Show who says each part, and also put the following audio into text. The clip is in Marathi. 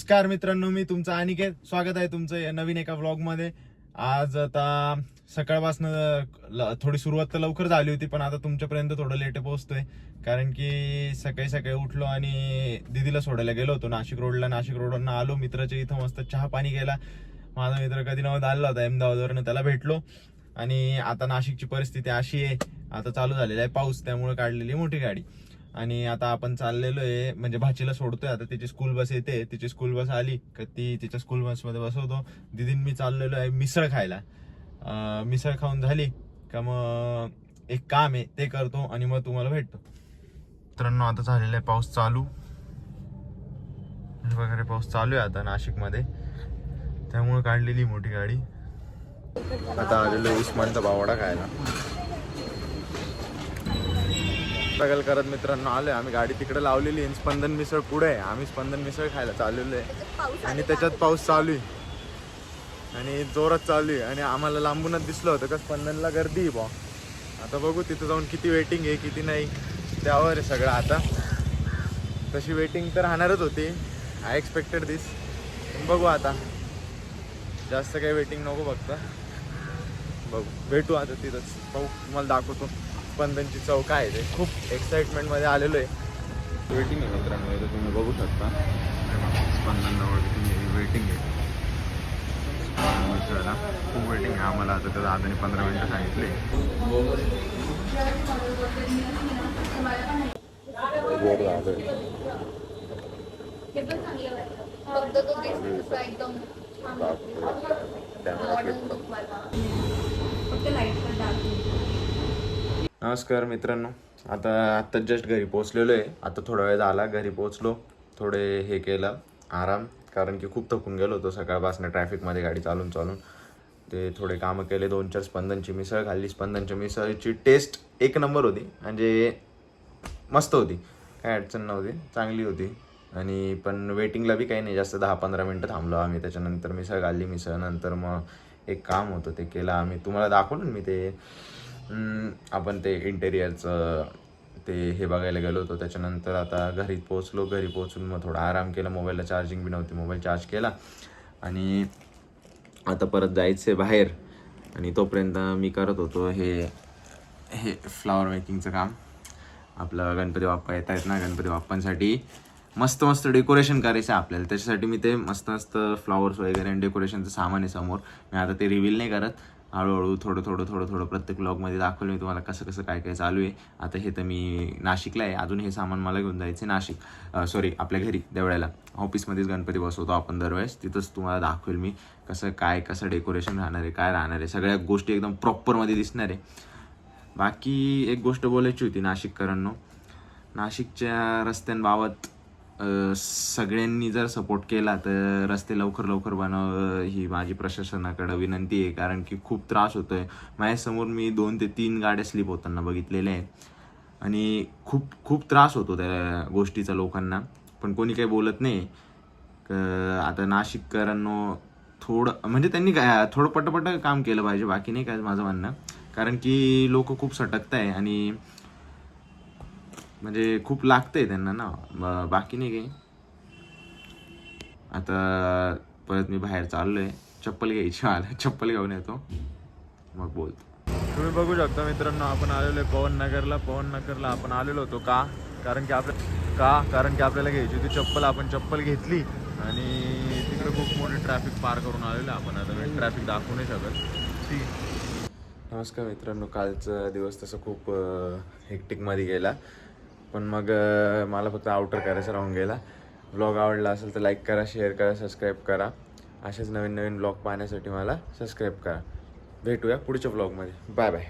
Speaker 1: नमस्कार मित्रांनो, मी तुमचा अनिकेत. स्वागत आहे तुमचं या नवीन एका व्लॉगमध्ये. आज आता सकाळपासनं थोडी सुरुवात तर लवकर झाली होती, पण आता तुमच्यापर्यंत थोडं लेट पोहोचतोय. कारण की सकाळी सकाळी उठलो आणि दीदीला सोडायला गेलो होतो नाशिक रोडला. नाशिक रोडवरनं आलो, मित्राच्या इथं मस्त चहा पाणी केला. माझा मित्र कधी नव्हता आलेला होता अहमदाबादवरनं, त्याला भेटलो. आणि आता नाशिकची परिस्थिती अशी आहे, आता चालू झालेला आहे पाऊस, त्यामुळे काढलेली मोठी गाडी. आणि आता आपण चाललेलो आहे, म्हणजे भाचीला सोडतोय. आता तिची स्कूल बस येते, तिची स्कूल बस आली का ती तिच्या स्कूल बसमध्ये बसवतो. दीदीन मी चाललेलो आहे मिसळ खायला. मिसळ खाऊन झाली का मग एक काम आहे ते करतो आणि मग तुम्हाला भेटतो. मित्रांनो, आता झालेला आहे पाऊस चालू वगैरे, पाऊस चालू आहे आता नाशिकमध्ये, त्यामुळे काढलेली मोठी गाडी. आता आलेलो उस्मानचा पावडा खायला. स्ट्रगल करत मित्रांनो आलोय आम्ही. गाडी तिकडे लावलेली आहे, स्पंदन मिसळ पुढे आहे. आम्ही स्पंदन मिसळ खायला चाललेलो आहे आणि त्याच्यात पाऊस चालू आहे आणि जोरात चालू आहे. आणि आम्हाला लांबूनच दिसलं होतं का स्पंदनला गर्दी आहे बा. आता बघू तिथं जाऊन किती वेटिंग आहे किती नाही, त्यावर आहे सगळं. आता तशी वेटिंग तर राहणारच होती, आय एक्सपेक्टेड दिस. बघू आता, जास्त काही वेटिंग नको, फक्त बघू भेटू आता तिथंच. पाहू, तुम्हाला दाखवतो स्पंदनची चव काय आहे ते. खूप एक्साइटमेंटमध्ये आलेलो आहे. वेटिंग आहे मित्रांनो, इथं तुम्ही बघू शकता स्पंदनजवळ तुम्ही वेटिंग आहे. मिसळला खूप वेटिंग आहे आम्हाला. आता तर दादाने 15 मिनटं सांगितले. नमस्कार मित्रांनो, आता जस्ट घरी पोहोचलेलो आहे. आता थोडा वेळ झाला घरी पोहोचलो, थोडे हे केलं आराम, कारण की खूप थकून गेलो होतो सकाळपासून ट्रॅफिकमध्ये गाडी चालून चालून. ते थोडे कामं केले, 2-4 स्पंदनची मिसळ खाल्ली. स्पंदनच्या मिसळची टेस्ट एक नंबर होती, म्हणजे मस्त होती, काय अडचण नव्हती, चांगली होती. आणि पण वेटिंगला बी काही नाही जास्त, 10-15 मिनटं थांबलो आम्ही. त्याच्यानंतर मिसळ खाल्ली. मिसळ नंतर मग एक काम होतं ते केलं आम्ही, तुम्हाला दाखवलं मी ते. आपण ते इंटेरियरचं ते हे बघायला गेलो होतो. त्याच्यानंतर आता घरी पोहोचलो. घरी पोहोचून मग थोडा आराम केला. मोबाईलला चार्जिंग बी नव्हती, मोबाईल चार्ज केला आणि आता परत जायचं आहे बाहेर. आणि तोपर्यंत मी करत होतो हे फ्लॉवर मेकिंगचं काम. आपलं गणपती बाप्पा येत आहेत ना, गणपती बाप्पांसाठी मस्त मस्त डेकोरेशन करायचं आहे आपल्याला. त्याच्यासाठी मी ते मस्त मस्त फ्लॉवर्स वगैरे आणि डेकोरेशनचं सामान आहे समोर. मी आता ते रिव्हील नाही करत, हळूहळू थोडं प्रत्येक ब्लॉगमध्ये दाखवलं मी तुम्हाला कसं कसं काय काय चालू आहे. आता हे तर मी नाशिकला आहे, अजून हे सामान मला घेऊन जायचं नाशिक, सॉरी आपल्या घरी देवळ्याला. ऑफिसमध्येच गणपती बसवतो आपण दरवेळेस, तिथंच तुम्हाला दाखवेल मी कसं डेकोरेशन राहणार आहे, काय राहणार आहे. सगळ्या गोष्टी एकदम प्रॉपरमध्ये दिसणार आहे. बाकी एक गोष्ट बोलायची होती नाशिककरांनो, नाशिकच्या रस्त्यांबाबत सगळ्यांनी जर सपोर्ट केला तर रस्ते लवकर लवकर बनव ही माझी प्रशासनाकडे विनंती आहे. कारण की खूप त्रास होतो आहे. माझ्यासमोर मी 2 ते 3 गाड्या स्लिप होताना बघितलेल्या आहे आणि खूप खूप त्रास होतो त्या गोष्टीचा लोकांना, पण कोणी काही बोलत नाही. आता नाशिककरांनो थोडं म्हणजे त्यांनी थोडं पटपट काम केलं पाहिजे, बाकी नाही काय माझं म्हणणं. कारण की लोक खूप सटकत आहे आणि म्हणजे खूप लागतंय त्यांना ना, बाकी नाही काही. आता परत मी बाहेर चाललोय, चप्पल घ्यायची मला, चप्पल घेऊन येतो मग बोलतो. तुम्ही बघू शकता मित्रांनो, आपण आलेलो आहे पवननगरला आपण आलेलो होतो कारण की आपल्याला घ्यायची होती चप्पल. आपण चप्पल घेतली आणि तिकडे खूप मोठी ट्रॅफिक पार करून आलेलो आहे आपण. आता मी ट्रॅफिक दाखवू नाही शकत. नमस्कार मित्रांनो, कालचा दिवस तसं खूप हेक्टिकमध्ये गेला, पण मग मला फक्त आउटर करायचं राहून गेला. व्लॉग आवडला असेल तर लाईक करा, शेअर करा, सबस्क्राईब करा. असेच नवीन नवीन व्लॉग पाहण्यासाठी मला सबस्क्राईब करा. भेटूया पुढच्या व्लॉगमध्ये. Bye bye.